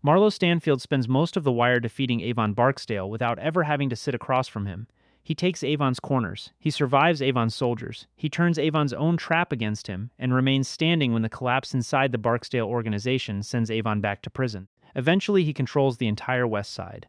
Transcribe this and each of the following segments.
Marlo Stanfield spends most of the wire defeating Avon Barksdale without ever having to sit across from him. He takes Avon's corners, he survives Avon's soldiers, he turns Avon's own trap against him, and remains standing when the collapse inside the Barksdale organization sends Avon back to prison. Eventually, he controls the entire West Side.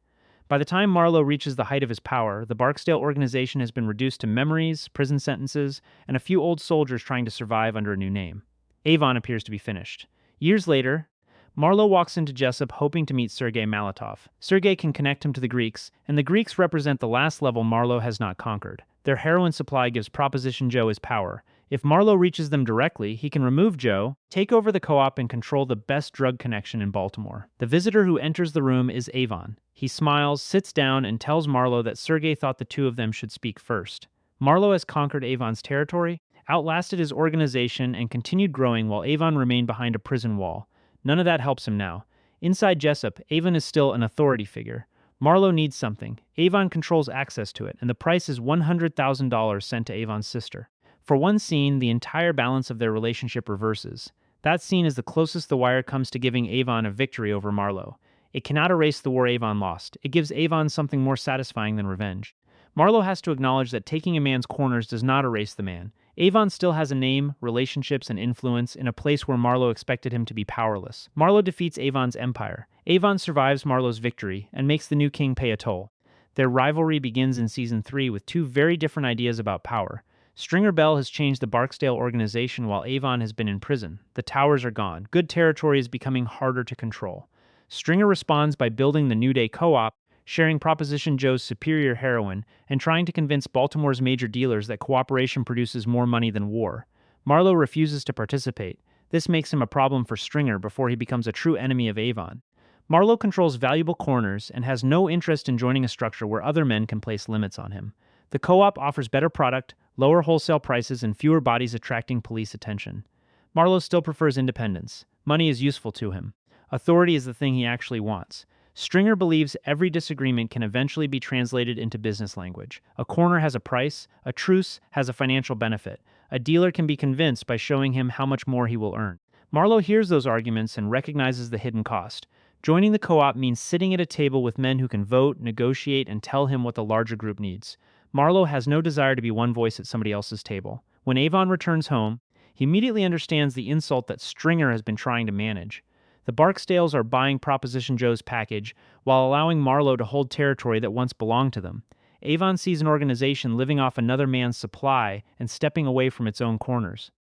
By the time Marlo reaches the height of his power, the Barksdale organization has been reduced to memories, prison sentences, and a few old soldiers trying to survive under a new name. Avon appears to be finished. Years later, Marlo walks into Jessup hoping to meet Sergei Malatov. Sergei can connect him to the Greeks, and the Greeks represent the last level Marlo has not conquered. Their heroin supply gives Proposition Joe his power. If Marlo reaches them directly, he can remove Joe, take over the co-op, and control the best drug connection in Baltimore. The visitor who enters the room is Avon. He smiles, sits down, and tells Marlo that Sergei thought the two of them should speak first. Marlo has conquered Avon's territory, outlasted his organization, and continued growing while Avon remained behind a prison wall. None of that helps him now. Inside Jessup, Avon is still an authority figure. Marlo needs something. Avon controls access to it, and the price is $100,000 sent to Avon's sister. For one scene, the entire balance of their relationship reverses. That scene is the closest the wire comes to giving Avon a victory over Marlo. It cannot erase the war Avon lost. It gives Avon something more satisfying than revenge. Marlo has to acknowledge that taking a man's corners does not erase the man. Avon still has a name, relationships, and influence in a place where Marlo expected him to be powerless. Marlo defeats Avon's empire. Avon survives Marlo's victory and makes the new king pay a toll. Their rivalry begins in Season 3 with two very different ideas about power. Stringer Bell has changed the Barksdale organization while Avon has been in prison. The towers are gone. Good territory is becoming harder to control. Stringer responds by building the New Day Co-op, sharing Proposition Joe's superior heroin, and trying to convince Baltimore's major dealers that cooperation produces more money than war. Marlo refuses to participate. This makes him a problem for Stringer before he becomes a true enemy of Avon. Marlo controls valuable corners and has no interest in joining a structure where other men can place limits on him. The co-op offers better product, lower wholesale prices, and fewer bodies attracting police attention. Marlo still prefers independence. Money is useful to him. Authority is the thing he actually wants. Stringer believes every disagreement can eventually be translated into business language. A corner has a price, a truce has a financial benefit. A dealer can be convinced by showing him how much more he will earn. Marlo hears those arguments and recognizes the hidden cost. Joining the co-op means sitting at a table with men who can vote, negotiate, and tell him what the larger group needs. Marlo has no desire to be one voice at somebody else's table. When Avon returns home, he immediately understands the insult that Stringer has been trying to manage. The Barksdales are buying Proposition Joe's package while allowing Marlo to hold territory that once belonged to them. Avon sees an organization living off another man's supply and stepping away from its own corners.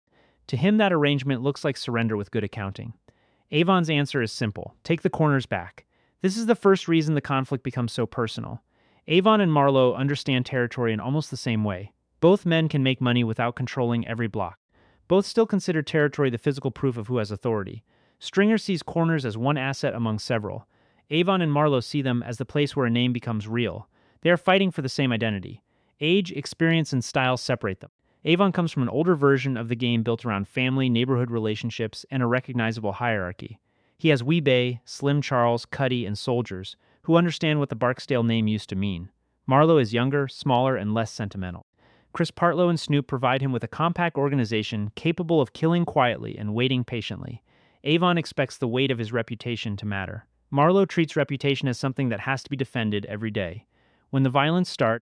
To him, that arrangement looks like surrender with good accounting. Avon's answer is simple: take the corners back. This is the first reason the conflict becomes so personal. Avon and Marlo understand territory in almost the same way. Both men can make money without controlling every block. Both still consider territory the physical proof of who has authority. Stringer sees corners as one asset among several. Avon and Marlo see them as the place where a name becomes real. They are fighting for the same identity. Age, experience, and style separate them. Avon comes from an older version of the game built around family, neighborhood relationships, and a recognizable hierarchy. He has Wee Bay, Slim Charles, Cuddy, and soldiers who understand what the Barksdale name used to mean. Marlo is younger, smaller, and less sentimental. Chris Partlow and Snoop provide him with a compact organization capable of killing quietly and waiting patiently. Avon expects the weight of his reputation to matter. Marlo treats reputation as something that has to be defended every day. When the violence starts,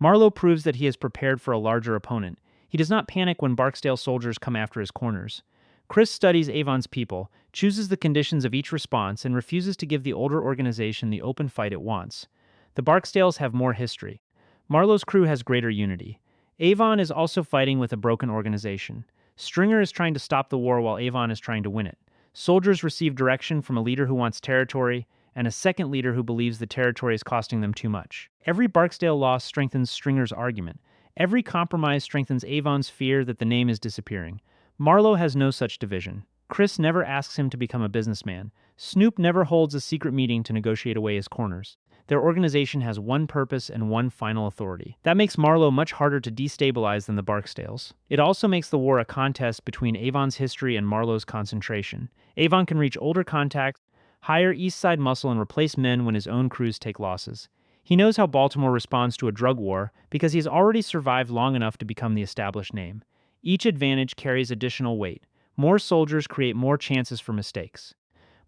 Marlo proves that he is prepared for a larger opponent. He does not panic when Barksdale soldiers come after his corners. Chris studies Avon's people, chooses the conditions of each response, and refuses to give the older organization the open fight it wants. The Barksdales have more history. Marlo's crew has greater unity. Avon is also fighting with a broken organization. Stringer is trying to stop the war while Avon is trying to win it. Soldiers receive direction from a leader who wants territory, and a second leader who believes the territory is costing them too much. Every Barksdale loss strengthens Stringer's argument. Every compromise strengthens Avon's fear that the name is disappearing. Marlo has no such division. Chris never asks him to become a businessman. Snoop never holds a secret meeting to negotiate away his corners. Their organization has one purpose and one final authority. That makes Marlo much harder to destabilize than the Barksdales. It also makes the war a contest between Avon's history and Marlo's concentration. Avon can reach older contacts, hire East Side muscle, and replace men when his own crews take losses. He knows how Baltimore responds to a drug war because he has already survived long enough to become the established name. Each advantage carries additional weight. More soldiers create more chances for mistakes.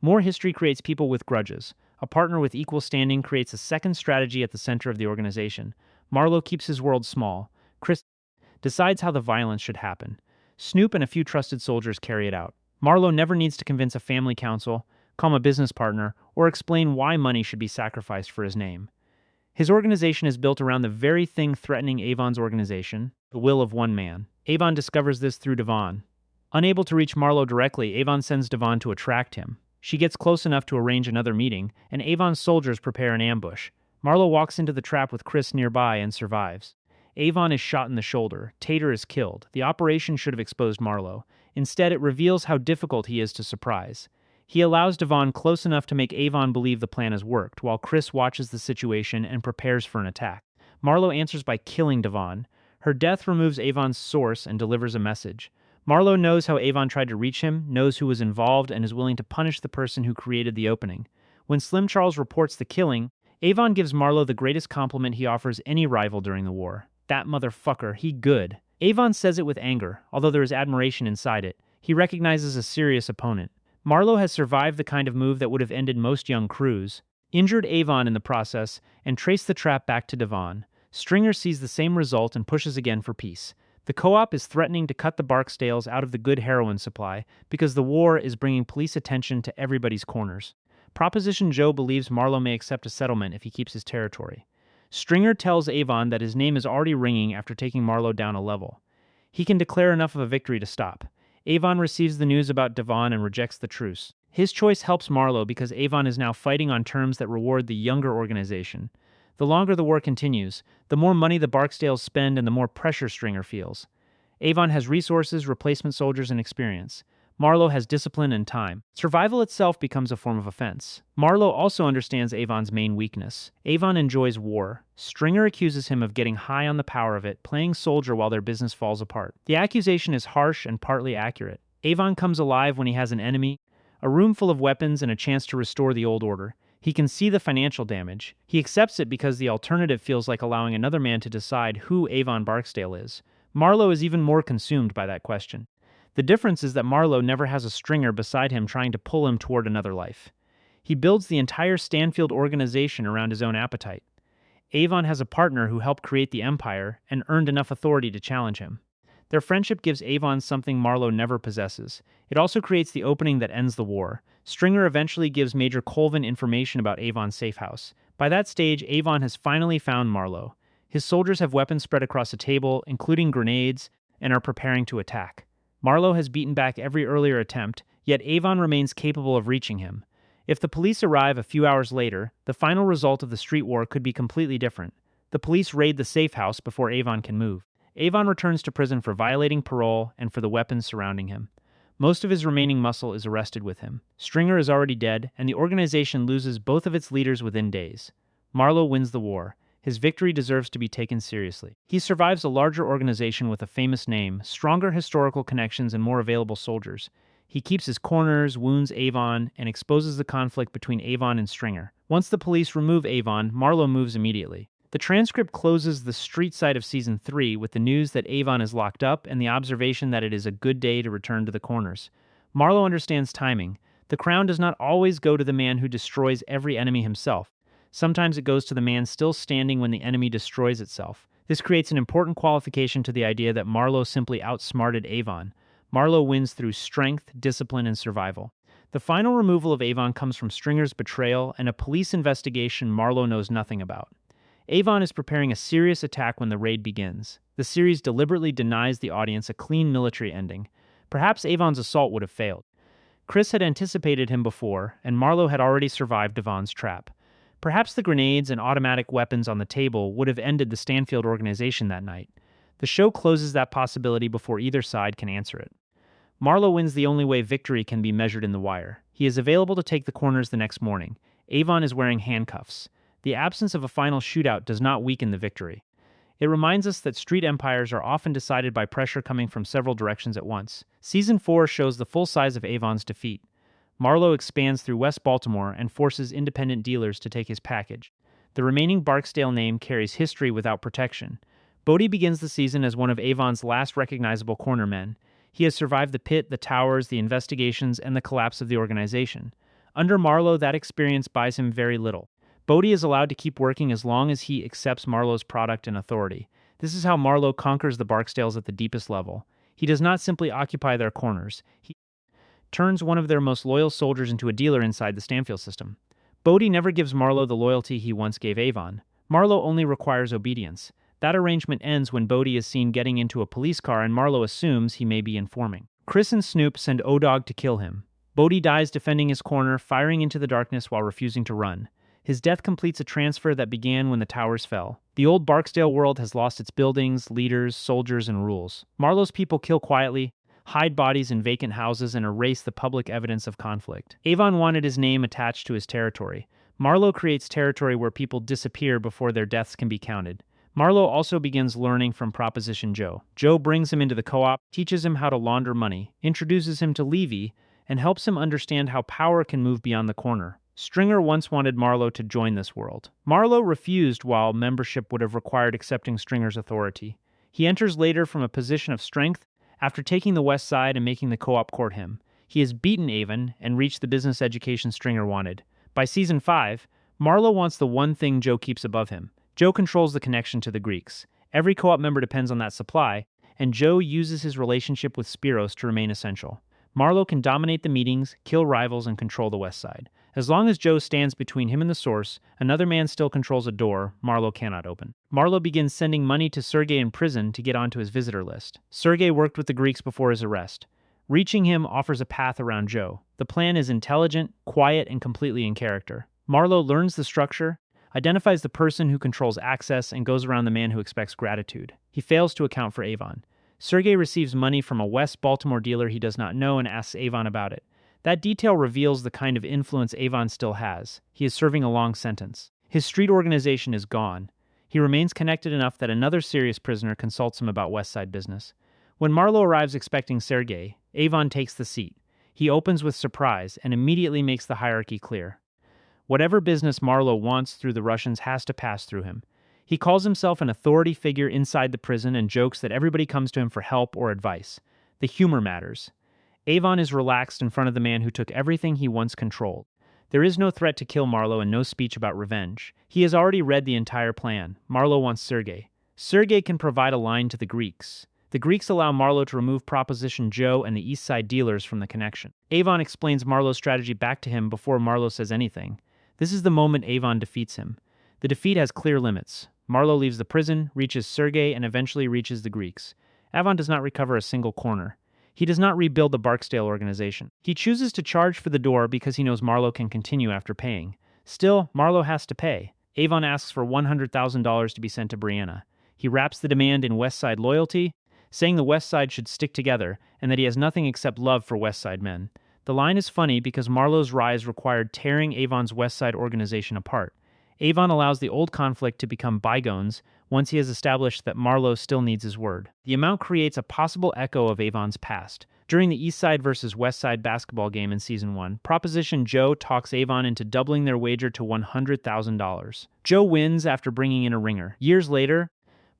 More history creates people with grudges. A partner with equal standing creates a second strategy at the center of the organization. Marlo keeps his world small. Chris decides how the violence should happen. Snoop and a few trusted soldiers carry it out. Marlo never needs to convince a family council, calm a business partner, or explain why money should be sacrificed for his name. His organization is built around the very thing threatening Avon's organization, the will of one man. Avon discovers this through Devon. Unable to reach Marlo directly, Avon sends Devon to attract him. She gets close enough to arrange another meeting, and Avon's soldiers prepare an ambush. Marlo walks into the trap with Chris nearby and survives. Avon is shot in the shoulder. Tater is killed. The operation should have exposed Marlo. Instead, it reveals how difficult he is to surprise. He allows Devon close enough to make Avon believe the plan has worked, while Chris watches the situation and prepares for an attack. Marlo answers by killing Devon. Her death removes Avon's source and delivers a message. Marlo knows how Avon tried to reach him, knows who was involved, and is willing to punish the person who created the opening. When Slim Charles reports the killing, Avon gives Marlo the greatest compliment he offers any rival during the war. That motherfucker, he good. Avon says it with anger, although there is admiration inside it. He recognizes a serious opponent. Marlo has survived the kind of move that would have ended most young crews, injured Avon in the process, and traced the trap back to Devon. Stringer sees the same result and pushes again for peace. The co-op is threatening to cut the Barksdales out of the good heroin supply because the war is bringing police attention to everybody's corners. Proposition Joe believes Marlo may accept a settlement if he keeps his territory. Stringer tells Avon that his name is already ringing after taking Marlo down a level. He can declare enough of a victory to stop. Avon receives the news about Devon and rejects the truce. His choice helps Marlo because Avon is now fighting on terms that reward the younger organization. The longer the war continues, the more money the Barksdales spend and the more pressure Stringer feels. Avon has resources, replacement soldiers, and experience. Marlo has discipline and time. Survival itself becomes a form of offense. Marlo also understands Avon's main weakness. Avon enjoys war. Stringer accuses him of getting high on the power of it, playing soldier while their business falls apart. The accusation is harsh and partly accurate. Avon comes alive when he has an enemy, a room full of weapons, and a chance to restore the old order. He can see the financial damage. He accepts it because the alternative feels like allowing another man to decide who Avon Barksdale is. Marlo is even more consumed by that question. The difference is that Marlo never has a Stringer beside him trying to pull him toward another life. He builds the entire Stanfield organization around his own appetite. Avon has a partner who helped create the empire and earned enough authority to challenge him. Their friendship gives Avon something Marlo never possesses. It also creates the opening that ends the war. Stringer eventually gives Major Colvin information about Avon's safe house. By that stage, Avon has finally found Marlo. His soldiers have weapons spread across a table, including grenades, and are preparing to attack. Marlo has beaten back every earlier attempt, yet Avon remains capable of reaching him. If the police arrive a few hours later, the final result of the street war could be completely different. The police raid the safe house before Avon can move. Avon returns to prison for violating parole and for the weapons surrounding him. Most of his remaining muscle is arrested with him. Stringer is already dead, and the organization loses both of its leaders within days. Marlo wins the war. His victory deserves to be taken seriously. He survives a larger organization with a famous name, stronger historical connections, and more available soldiers. He keeps his corners, wounds Avon, and exposes the conflict between Avon and Stringer. Once the police remove Avon, Marlo moves immediately. The transcript closes the street side of Season 3 with the news that Avon is locked up and the observation that it is a good day to return to the corners. Marlo understands timing. The crown does not always go to the man who destroys every enemy himself. Sometimes it goes to the man still standing when the enemy destroys itself. This creates an important qualification to the idea that Marlo simply outsmarted Avon. Marlo wins through strength, discipline, and survival. The final removal of Avon comes from Stringer's betrayal and a police investigation Marlo knows nothing about. Avon is preparing a serious attack when the raid begins. The series deliberately denies the audience a clean military ending. Perhaps Avon's assault would have failed. Chris had anticipated him before, and Marlo had already survived Devon's trap. Perhaps the grenades and automatic weapons on the table would have ended the Stanfield organization that night. The show closes that possibility before either side can answer it. Marlo wins the only way victory can be measured in the wire. He is available to take the corners the next morning. Avon is wearing handcuffs. The absence of a final shootout does not weaken the victory. It reminds us that street empires are often decided by pressure coming from several directions at once. Season 4 shows the full size of Avon's defeat. Marlo expands through West Baltimore and forces independent dealers to take his package. The remaining Barksdale name carries history without protection. Bodie begins the season as one of Avon's last recognizable cornermen. He has survived the pit, the towers, the investigations, and the collapse of the organization. Under Marlo, that experience buys him very little. Bodhi is allowed to keep working as long as he accepts Marlo's product and authority. This is how Marlo conquers the Barksdales at the deepest level. He does not simply occupy their corners. He turns one of their most loyal soldiers into a dealer inside the Stanfield system. Bodhi never gives Marlo the loyalty he once gave Avon. Marlo only requires obedience. That arrangement ends when Bodhi is seen getting into a police car and Marlo assumes he may be informing. Chris and Snoop send O-Dog to kill him. Bodhi dies defending his corner, firing into the darkness while refusing to run. His death completes a transfer that began when the towers fell. The old Barksdale world has lost its buildings, leaders, soldiers, and rules. Marlo's people kill quietly, hide bodies in vacant houses, and erase the public evidence of conflict. Avon wanted his name attached to his territory. Marlo creates territory where people disappear before their deaths can be counted. Marlo also begins learning from Proposition Joe. Joe brings him into the co-op, teaches him how to launder money, introduces him to Levy, and helps him understand how power can move beyond the corner. Stringer once wanted Marlo to join this world. Marlo refused while membership would have required accepting Stringer's authority. He enters later from a position of strength after taking the West Side and making the co-op court him. He has beaten Avon and reached the business education Stringer wanted. By season 5, Marlo wants the one thing Joe keeps above him. Joe controls the connection to the Greeks. Every co-op member depends on that supply, and Joe uses his relationship with Spiros to remain essential. Marlo can dominate the meetings, kill rivals, and control the West Side. As long as Joe stands between him and the source, another man still controls a door Marlo cannot open. Marlo begins sending money to Sergei in prison to get onto his visitor list. Sergei worked with the Greeks before his arrest. Reaching him offers a path around Joe. The plan is intelligent, quiet, and completely in character. Marlo learns the structure, identifies the person who controls access, and goes around the man who expects gratitude. He fails to account for Avon. Sergei receives money from a West Baltimore dealer he does not know and asks Avon about it. That detail reveals the kind of influence Avon still has. He is serving a long sentence. His street organization is gone. He remains connected enough that another serious prisoner consults him about West Side business. When Marlo arrives expecting Sergei, Avon takes the seat. He opens with surprise and immediately makes the hierarchy clear. Whatever business Marlo wants through the Russians has to pass through him. He calls himself an authority figure inside the prison and jokes that everybody comes to him for help or advice. The humor matters. Avon is relaxed in front of the man who took everything he once controlled. There is no threat to kill Marlo and no speech about revenge. He has already read the entire plan. Marlo wants Sergei. Sergei can provide a line to the Greeks. The Greeks allow Marlo to remove Proposition Joe and the East Side dealers from the connection. Avon explains Marlo's strategy back to him before Marlo says anything. This is the moment Avon defeats him. The defeat has clear limits. Marlo leaves the prison, reaches Sergei, and eventually reaches the Greeks. Avon does not recover a single corner. He does not rebuild the Barksdale organization. He chooses to charge for the door because he knows Marlo can continue after paying. Still, Marlo has to pay. Avon asks for $100,000 to be sent to Brianna. He wraps the demand in West Side loyalty, saying the West Side should stick together and that he has nothing except love for West Side men. The line is funny because Marlo's rise required tearing Avon's West Side organization apart. Avon allows the old conflict to become bygones once he has established that Marlo still needs his word. The amount creates a possible echo of Avon's past. During the East Side versus West Side basketball game in Season 1, Proposition Joe talks Avon into doubling their wager to $100,000. Joe wins after bringing in a ringer. Years later,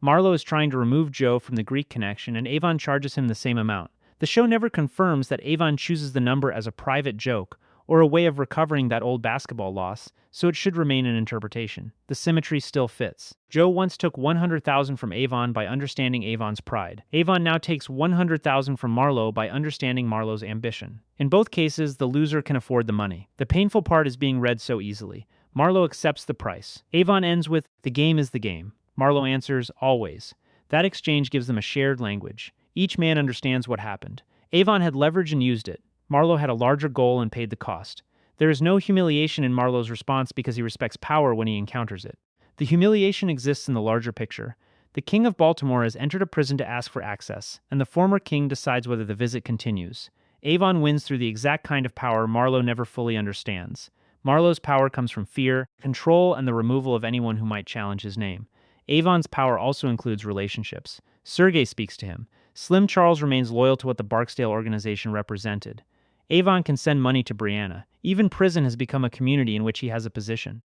Marlo is trying to remove Joe from the Greek connection and Avon charges him the same amount. The show never confirms that Avon chooses the number as a private joke or a way of recovering that old basketball loss, so it should remain an interpretation. The symmetry still fits. Joe once took $100,000 from Avon by understanding Avon's pride. Avon now takes $100,000 from Marlo by understanding Marlo's ambition. In both cases, the loser can afford the money. The painful part is being read so easily. Marlo accepts the price. Avon ends with, "The game is the game." Marlo answers, "Always." That exchange gives them a shared language. Each man understands what happened. Avon had leverage and used it. Marlo had a larger goal and paid the cost. There is no humiliation in Marlo's response because he respects power when he encounters it. The humiliation exists in the larger picture. The king of Baltimore has entered a prison to ask for access, and the former king decides whether the visit continues. Avon wins through the exact kind of power Marlo never fully understands. Marlo's power comes from fear, control, and the removal of anyone who might challenge his name. Avon's power also includes relationships. Sergei speaks to him. Slim Charles remains loyal to what the Barksdale organization represented. Avon can send money to Brianna. Even prison has become a community in which he has a position.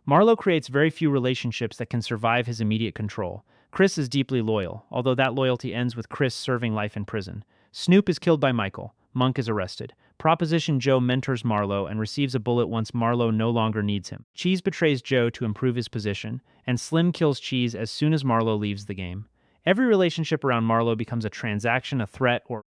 Marlo creates very few relationships that can survive his immediate control. Chris is deeply loyal, although that loyalty ends with Chris serving life in prison. Snoop is killed by Michael. Monk is arrested. Proposition Joe mentors Marlo and receives a bullet once Marlo no longer needs him. Cheese betrays Joe to improve his position, and Slim kills Cheese as soon as Marlo leaves the game. Every relationship around Marlo becomes a transaction, a threat, or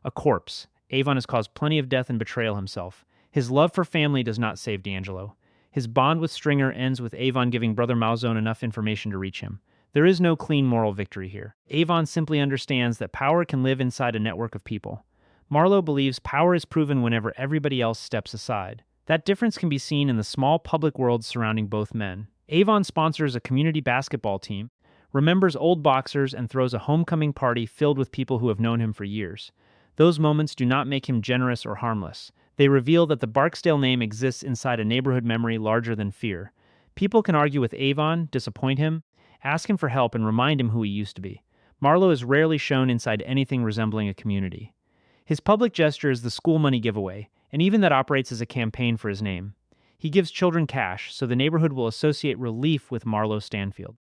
a corpse. Avon has caused plenty of death and betrayal himself. His love for family does not save D'Angelo. His bond with Stringer ends with Avon giving Brother Malzone enough information to reach him. There is no clean moral victory here. Avon simply understands that power can live inside a network of people. Marlo believes power is proven whenever everybody else steps aside. That difference can be seen in the small public world surrounding both men. Avon sponsors a community basketball team, remembers old boxers, and throws a homecoming party filled with people who have known him for years. Those moments do not make him generous or harmless. They reveal that the Barksdale name exists inside a neighborhood memory larger than fear. People can argue with Avon, disappoint him, ask him for help, and remind him who he used to be. Marlo is rarely shown inside anything resembling a community. His public gesture is the school money giveaway, and even that operates as a campaign for his name. He gives children cash, so the neighborhood will associate relief with Marlo Stanfield.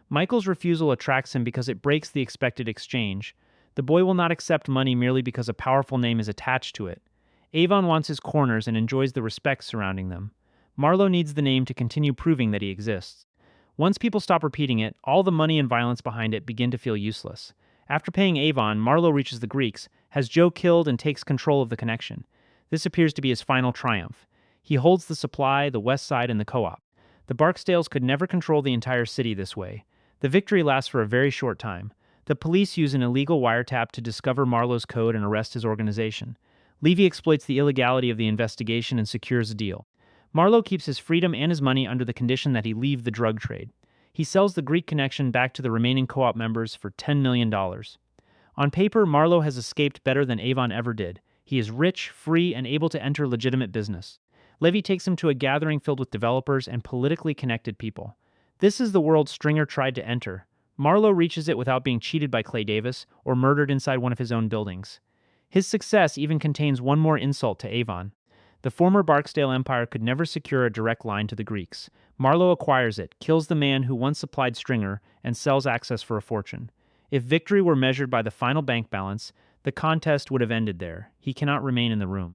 Michael's refusal attracts him because it breaks the expected exchange. The boy will not accept money merely because a powerful name is attached to it. Avon wants his corners and enjoys the respect surrounding them. Marlo needs the name to continue proving that he exists. Once people stop repeating it, all the money and violence behind it begin to feel useless. After paying Avon, Marlo reaches the Greeks, has Joe killed, and takes control of the connection. This appears to be his final triumph. He holds the supply, the west side, and the co-op. The Barksdales could never control the entire city this way. The victory lasts for a very short time. The police use an illegal wiretap to discover Marlo's code and arrest his organization. Levy exploits the illegality of the investigation and secures a deal. Marlo keeps his freedom and his money under the condition that he leave the drug trade. He sells the Greek connection back to the remaining co-op members for $10 million. On paper, Marlo has escaped better than Avon ever did. He is rich, free, and able to enter legitimate business. Levy takes him to a gathering filled with developers and politically connected people. This is the world Stringer tried to enter. Marlo reaches it without being cheated by Clay Davis or murdered inside one of his own buildings. His success even contains one more insult to Avon. The former Barksdale Empire could never secure a direct line to the Greeks. Marlo acquires it, kills the man who once supplied Stringer, and sells access for a fortune. If victory were measured by the final bank balance, the contest would have ended there. He cannot remain in the room.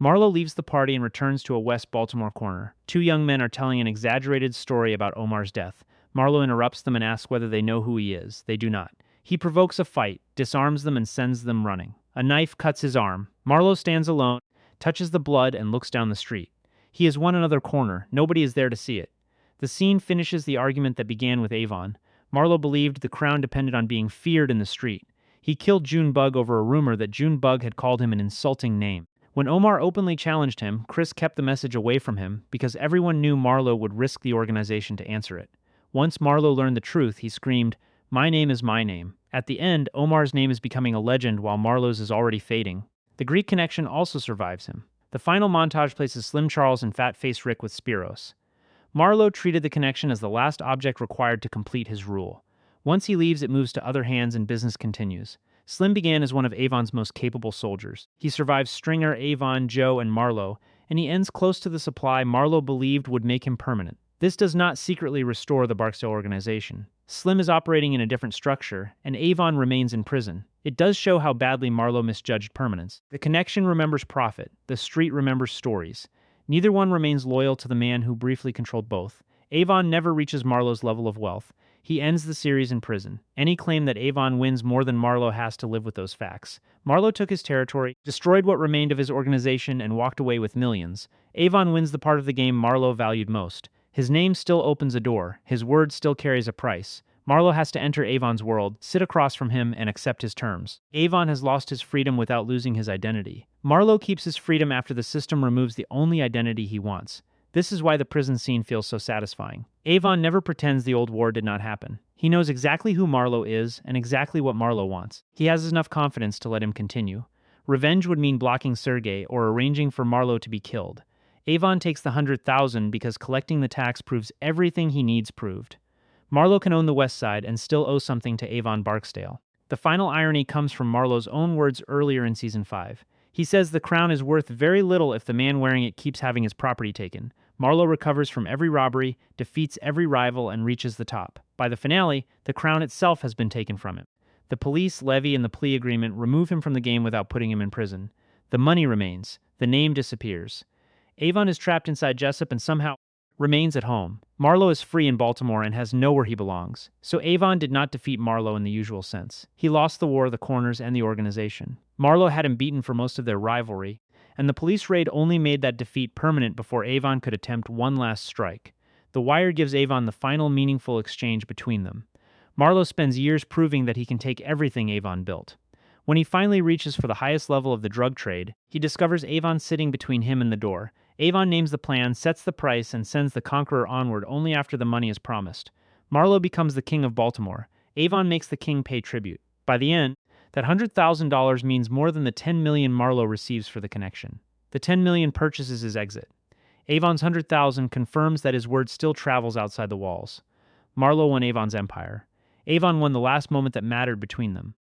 Marlo leaves the party and returns to a West Baltimore corner. Two young men are telling an exaggerated story about Omar's death. Marlo interrupts them and asks whether they know who he is. They do not. He provokes a fight, disarms them, and sends them running. A knife cuts his arm. Marlo stands alone, touches the blood, and looks down the street. He has won another corner. Nobody is there to see it. The scene finishes the argument that began with Avon. Marlo believed the crown depended on being feared in the street. He killed Junebug over a rumor that Junebug had called him an insulting name. When Omar openly challenged him, Chris kept the message away from him because everyone knew Marlo would risk the organization to answer it. Once Marlo learned the truth, he screamed, "My name is my name." At the end, Omar's name is becoming a legend while Marlo's is already fading. The Greek connection also survives him. The final montage places Slim Charles and Fat-Faced Rick with Spiros. Marlo treated the connection as the last object required to complete his rule. Once he leaves, it moves to other hands and business continues. Slim began as one of Avon's most capable soldiers. He survives Stringer, Avon, Joe, and Marlo, and he ends close to the supply Marlo believed would make him permanent. This does not secretly restore the Barksdale organization. Slim is operating in a different structure, and Avon remains in prison. It does show how badly Marlo misjudged permanence. The connection remembers profit. The street remembers stories. Neither one remains loyal to the man who briefly controlled both. Avon never reaches Marlo's level of wealth. He ends the series in prison. Any claim that Avon wins more than Marlo has to live with those facts. Marlo took his territory, destroyed what remained of his organization, and walked away with millions. Avon wins the part of the game Marlo valued most. His name still opens a door. His word still carries a price. Marlo has to enter Avon's world, sit across from him, and accept his terms. Avon has lost his freedom without losing his identity. Marlo keeps his freedom after the system removes the only identity he wants. This is why the prison scene feels so satisfying. Avon never pretends the old war did not happen. He knows exactly who Marlo is and exactly what Marlo wants. He has enough confidence to let him continue. Revenge would mean blocking Sergei or arranging for Marlo to be killed. Avon takes the 100,000 because collecting the tax proves everything he needs proved. Marlo can own the West Side and still owe something to Avon Barksdale. The final irony comes from Marlo's own words earlier in Season 5. He says the crown is worth very little if the man wearing it keeps having his property taken. Marlo recovers from every robbery, defeats every rival, and reaches the top. By the finale, the crown itself has been taken from him. The police, Levy, and the plea agreement remove him from the game without putting him in prison. The money remains. The name disappears. Avon is trapped inside Jessup and somehow remains at home. Marlo is free in Baltimore and has nowhere he belongs. So Avon did not defeat Marlo in the usual sense. He lost the war, the corners, and the organization. Marlo had him beaten for most of their rivalry, and the police raid only made that defeat permanent before Avon could attempt one last strike. The Wire gives Avon the final meaningful exchange between them. Marlo spends years proving that he can take everything Avon built. When he finally reaches for the highest level of the drug trade, he discovers Avon sitting between him and the door. Avon names the plan, sets the price, and sends the conqueror onward only after the money is promised. Marlo becomes the king of Baltimore. Avon makes the king pay tribute. By the end, that $100,000 means more than the $10 million Marlo receives for the connection. The $10 million purchases his exit. Avon's $100,000 confirms that his word still travels outside the walls. Marlo won Avon's empire. Avon won the last moment that mattered between them.